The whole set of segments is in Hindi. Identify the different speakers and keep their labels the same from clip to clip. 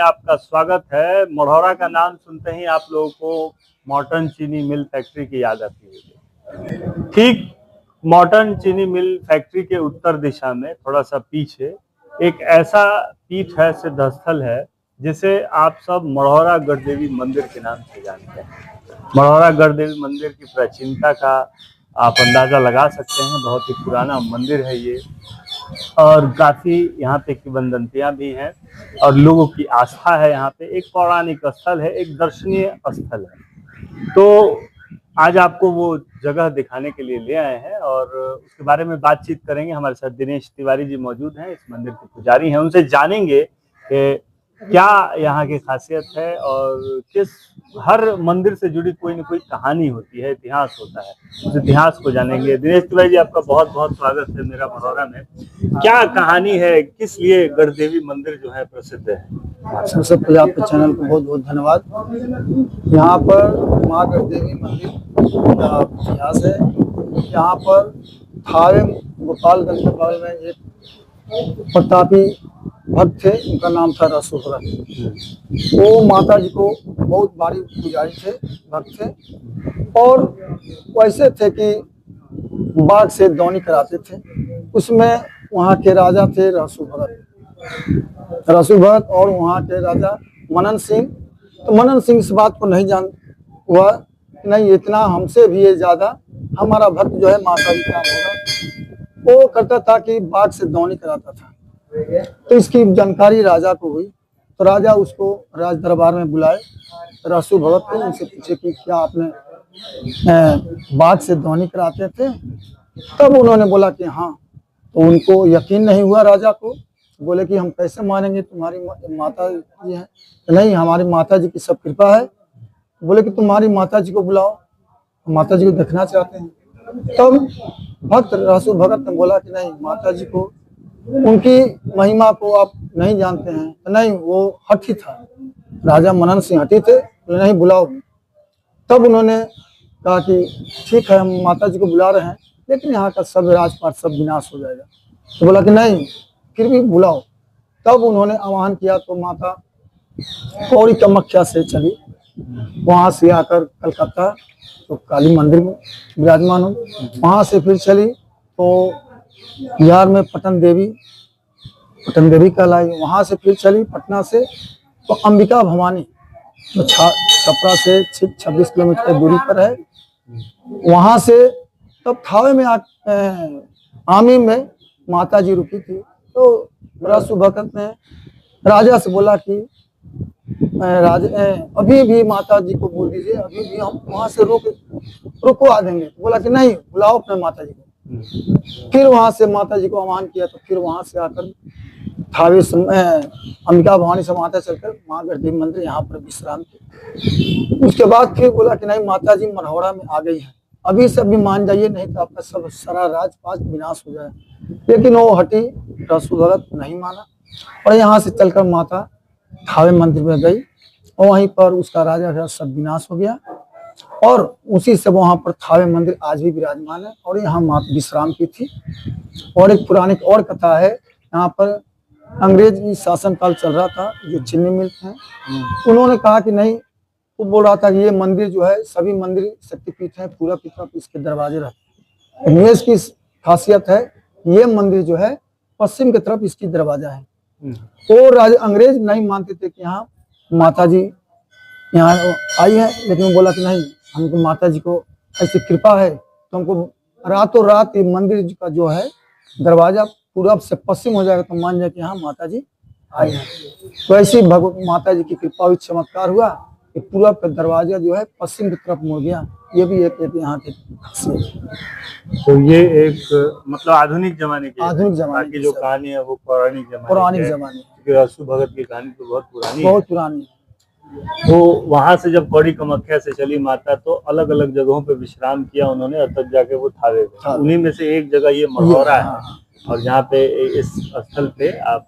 Speaker 1: आपका स्वागत है। मढ़ौरा का नाम सुनते ही आप लोगों को मॉर्टन चीनी मिल फैक्ट्री की याद आती है। ठीक मॉर्टन चीनी मिल फैक्ट्री के उत्तर दिशा में थोड़ा सा पीछे एक ऐसा पीठ है, सिद्धस्थल है, जिसे आप सब मढ़ौरा गढ़देवी मंदिर के नाम से जानते हैं। मढ़ौरा गढ़देवी मंदिर की प्राचीनता का आप अंदाजा लगा सकते हैं। बहुत ही पुराना मंदिर है ये, और काफी यहाँ पे किंवदंतियां भी हैं और लोगों की आस्था है। यहाँ पे एक पौराणिक स्थल है, एक दर्शनीय स्थल है। तो आज आपको वो जगह दिखाने के लिए ले आए हैं और उसके बारे में बातचीत करेंगे। हमारे साथ दिनेश तिवारी जी मौजूद हैं, इस मंदिर के पुजारी हैं। उनसे जानेंगे कि क्या यहाँ की खासियत है और किस हर मंदिर से जुड़ी कोई न कोई कहानी होती है, इतिहास होता है। उस इतिहास को जानेंगे। दिनेश तिवारी जी, आपका बहुत बहुत स्वागत है मेरा मढ़ौरा में। क्या कहानी है, किस लिए गढ़देवी मंदिर जो है प्रसिद्ध है?
Speaker 2: सबसे पहले आपके चैनल को बहुत बहुत धन्यवाद। यहाँ पर माँ गढ़देवी मंदिर का इतिहास है। यहाँ पर थावे गोपालगंज के बगल में एक प्रतापी भक्त थे, उनका नाम था रसूलभरत। वो माता जी को बहुत भारी पुजारी थे, भक्त थे, और वैसे थे कि बाघ से दौनी कराते थे। उसमें वहाँ के राजा थे रसूलभरत और वहाँ के राजा मनन सिंह। तो मनन सिंह इस बात को नहीं जान हुआ, नहीं इतना हमसे भी ये ज्यादा हमारा भक्त जो है माता जी का होगा। वो करता था कि बाघ से दौनी कराता था। तो इसकी जानकारी राजा को हुई, तो राजा उसको राज दरबार में बुलाए रसूलभरत को। उनसे पूछे कि क्या आपने बाघ से दौनी कराते थे? तब उन्होंने बोला कि हाँ। तो उनको यकीन नहीं हुआ राजा को। बोले कि हम कैसे मानेंगे, तुम्हारी माता जी है? नहीं, हमारी माता जी की सब कृपा है। बोले कि तुम्हारी माता जी को बुलाओ, माता जी को देखना चाहते हैं। तब भक्त रसूलभरत ने बोला कि नहीं, माता जी को उनकी महिमा को आप नहीं जानते हैं। तो नहीं, वो हठी था, राजा मनन सिंह हठी थे, तो नहीं बुलाओ। तब उन्होंने कहा कि ठीक है, हम माता जी को बुला रहे हैं, लेकिन यहाँ का सब राजपाट सब विनाश हो जाएगा। तो बोला कि नहीं, फिर भी बुलाओ। तब उन्होंने आह्वान किया, तो माता कौड़ी कामाख्या से चली, वहाँ से आकर कलकत्ता तो काली मंदिर में विराजमान हो। वहाँ से फिर चली तो बिहार में पटन देवी कहलाई। वहाँ से फिर चली पटना से तो अंबिका भवानी, जो छपरा से 26 किलोमीटर की दूरी पर है। वहाँ से तब थावे में आमी में माता जी रुकी थी। तो रसूलभरत ने राजा से बोला कि अभी भी माता जी को बोल दीजिए, अभी भी हम वहाँ से रुकवा देंगे। बोला कि नहीं, बुलाओ अपने माता जी को। फिर वहाँ से माता जी को आह्वान किया, तो फिर वहाँ से आकर थावे अंबिका भवानी से माता चलकर माँ गढ़देवी मंदिर यहाँ पर विश्राम की। उसके बाद फिर बोला कि नहीं, माता जी मढ़ौरा में आ गई है, अभी से भी मान जाइए, नहीं तो आपका सब सारा राजपाट विनाश हो जाए। लेकिन वो हटी, रसूलभरत नहीं माना और यहाँ से चलकर माता थावे मंदिर में गई और वहीं पर उसका राजा सब विनाश हो गया। और उसी से वहाँ पर थावे मंदिर आज भी विराजमान है और यहाँ माता विश्राम की थी। और एक पुरानी और कथा है, यहाँ पर अंग्रेजी शासनकाल चल रहा था, जो चीनी मिल हैं, उन्होंने कहा कि नहीं, वो बोल रहा था कि ये मंदिर जो है, सभी मंदिर शक्तिपीठ है, पूरा की तरफ इसके दरवाजे रहते हैं। इसकी खासियत है, ये मंदिर जो है पश्चिम की तरफ इसकी दरवाजा है। तो अंग्रेज नहीं मानते थे कि यहाँ माता जी यहाँ आई है, लेकिन बोला कि नहीं, हमको माता जी को ऐसी कृपा है तो हमको रातों रात ये मंदिर का जो है दरवाजा पूरब से पश्चिम हो जाएगा, तो मान जाए कि यहाँ माता जी आई है। तो ऐसी माता जी की कृपा हुई, चमत्कार हुआ कि पूरब का दरवाजा जो है पश्चिम की तरफ मुड़ गया। ये भी एक यहाँ की खासियत है।
Speaker 1: तो ये एक मतलब आधुनिक जमाने की
Speaker 2: बाकी
Speaker 1: जो कहानी है वो पौराणिक
Speaker 2: जमाने
Speaker 1: की। रसूलभरत की कहानी तो बहुत पुरानी
Speaker 2: है।
Speaker 1: तो वहां से जब कौड़ी कामाख्या से चली माता, तो अलग अलग जगहों पे विश्राम किया उन्होंने और तब जाके वो थावे गए। उन्हीं में से एक जगह ये मढ़ौरा है और जहाँ पे इस स्थल पे आप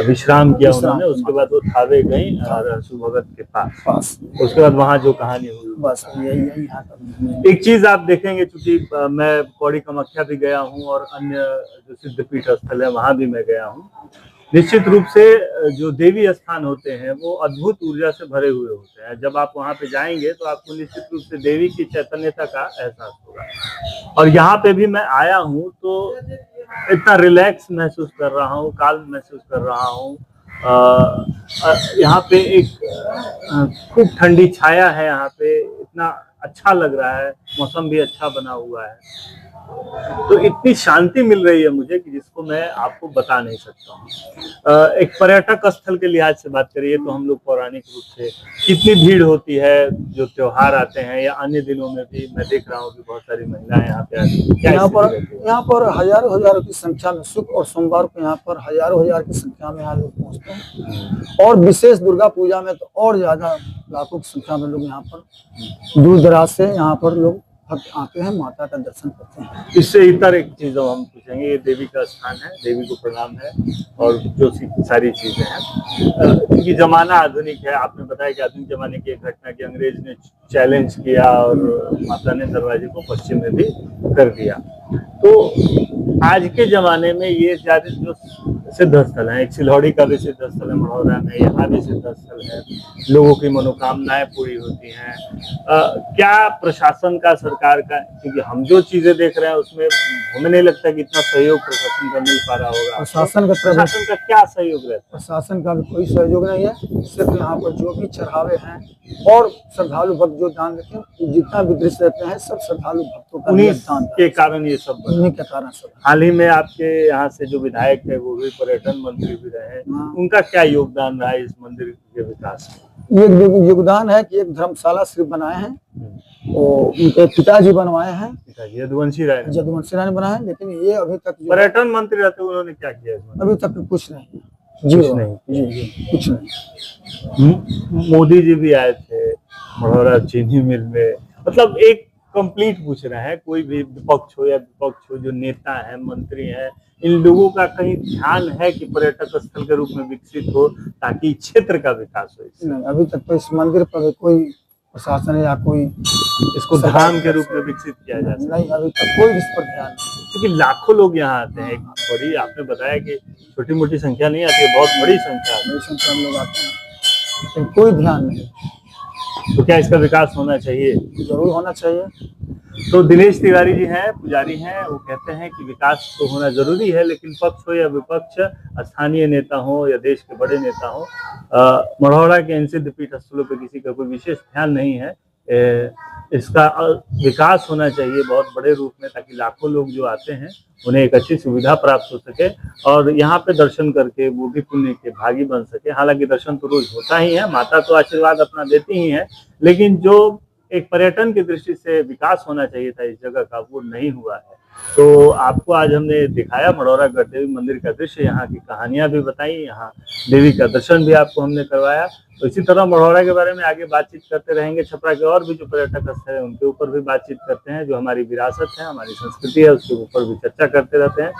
Speaker 1: विश्राम किया उन्होंने। उसके बाद वो थावे गई रसूलभरत के पास। उसके बाद वहाँ जो कहानी हुई,
Speaker 2: बस
Speaker 1: एक चीज आप देखेंगे, चूंकि मैं कौड़ी कामाख्या भी गया हूँ और अन्य जो सिद्धपीठ स्थल है वहां भी मैं गया हूँ, निश्चित रूप से जो देवी स्थान होते हैं वो अद्भुत ऊर्जा से भरे हुए होते हैं। जब आप वहां पे जाएंगे तो आपको निश्चित रूप से देवी की चैतन्यता का एहसास होगा। और यहाँ पे भी मैं आया हूँ तो इतना रिलैक्स महसूस कर रहा हूँ, काल्म महसूस कर रहा हूँ। यहाँ पे एक खूब ठंडी छाया है, यहाँ पे इतना अच्छा लग रहा है, मौसम भी अच्छा बना हुआ है, तो इतनी शांति मिल रही है मुझे कि जिसको मैं आपको बता नहीं सकता हूँ। एक पर्यटक स्थल के लिहाज से बात करिए तो हम लोग पौराणिक रूप से कितनी भीड़ होती है, जो त्योहार आते हैं या अन्य दिनों में भी मैं देख रहा हूँ कि बहुत सारी महिलाएं यहाँ पे आती हैं। क्या
Speaker 2: यहाँ पर हजारों हजारों की संख्या में शुक्र और सोमवार को यहाँ पर हजारों हजार की संख्या में यहाँ लोग पहुँचते हैं। और विशेष दुर्गा पूजा में तो और ज्यादा लाखों की संख्या में लोग यहाँ पर दूर दराज से यहाँ पर लोग भक्त आते हैं, माता का दर्शन करते हैं।
Speaker 1: इससे इतर एक चीज हम पूछेंगे, ये देवी का स्थान है, देवी को प्रणाम है और जो सारी चीजें हैं, क्योंकि जमाना आधुनिक है। आपने बताया कि आधुनिक जमाने की एक घटना की अंग्रेज ने चैलेंज किया और माता ने दरवाजे को पश्चिम में भी कर दिया। तो आज के जमाने में ये ज्यादा जो सिद्ध स्थल है, एक सिलौड़ी का भी सिद्ध स्थल है मढ़ौरा में, यहाँ भी सिद्ध स्थल है, लोगों की मनोकामनाएं पूरी होती हैं। क्या प्रशासन का, सरकार का, क्योंकि हम जो चीजें देख रहे हैं उसमें हमें नहीं लगता कि इतना सहयोग प्रशासन का मिल पा रहा होगा। प्रशासन का क्या सहयोग रहता है?
Speaker 2: प्रशासन का भी कोई सहयोग नहीं है। सिर्फ यहाँ पर जो भी चढ़ावे हैं और श्रद्धालु भक्त जो दान देते हैं, जितना भी दृश्य रहते हैं, सब श्रद्धालु भक्तों का
Speaker 1: दान के कारण ये सब,
Speaker 2: उन्हीं के कारण सब।
Speaker 1: हाल ही में आपके यहाँ से जो विधायक है वो भी पर्यटन मंत्री भी रहे, उनका क्या योगदान रहा इस मंदिर के विकास में?
Speaker 2: ये योगदान है कि एक धर्मशाला सिर्फ बनाए हैं, तो उनके पिताजी बनवाए हैं,
Speaker 1: यदुवंशी राय
Speaker 2: ने बनाया, लेकिन ये अभी तक
Speaker 1: पर्यटन मंत्री रहते उन्होंने क्या किया?
Speaker 2: अभी तक कुछ नहीं, कुछ नहीं।
Speaker 1: मोदी जी भी आए थे मढ़ौरा चीनी मिल में, मतलब एक कंप्लीट पूछ रहे हैं, कोई भी विपक्ष हो या विपक्ष हो, जो नेता है, मंत्री है, इन लोगों का कहीं ध्यान है कि पर्यटक स्थल के रूप में विकसित हो ताकि क्षेत्र का विकास हो?
Speaker 2: नहीं, अभी तक तो इस मंदिर पर कोई प्रशासन या कोई
Speaker 1: इसको धाम के रूप में विकसित किया जा सकता
Speaker 2: नहीं, अभी तक कोई इस पर ध्यान नहीं।
Speaker 1: क्योंकि लाखों लोग यहाँ आते हैं, एक बड़ी, आपने बताया कि छोटी मोटी संख्या नहीं आती है, बहुत बड़ी संख्या
Speaker 2: में लोग आते हैं, लेकिन कोई ध्यान नहीं।
Speaker 1: तो क्या इसका विकास होना चाहिए?
Speaker 2: जरूर होना चाहिए।
Speaker 1: तो दिनेश तिवारी जी हैं, पुजारी हैं, वो कहते हैं कि विकास तो होना जरूरी है, लेकिन पक्ष हो या विपक्ष, स्थानीय नेता हो या देश के बड़े नेता हो, मढ़ौरा के इन सिद्धपीठ स्थलों पर किसी का कोई विशेष ध्यान नहीं है। इसका विकास होना चाहिए बहुत बड़े रूप में, ताकि लाखों लोग जो आते हैं उन्हें एक अच्छी सुविधा प्राप्त हो सके और यहाँ पे दर्शन करके वो भी पुण्य के भागी बन सके। हालांकि दर्शन तो रोज होता ही है, माता तो आशीर्वाद अपना देती ही है, लेकिन जो एक पर्यटन की दृष्टि से विकास होना चाहिए था इस जगह का, वो नहीं हुआ है। तो आपको आज हमने दिखाया मढ़ौरा गढ़ देवी मंदिर का दृश्य, यहाँ की कहानियां भी बताई, यहाँ देवी का दर्शन भी आपको हमने करवाया। तो इसी तरह मढ़ौरा के बारे में आगे बातचीत करते रहेंगे। छपरा के और भी जो पर्यटक स्थल है उनके ऊपर भी बातचीत करते हैं, जो हमारी विरासत है, हमारी संस्कृति है, उसके ऊपर भी चर्चा करते रहते हैं।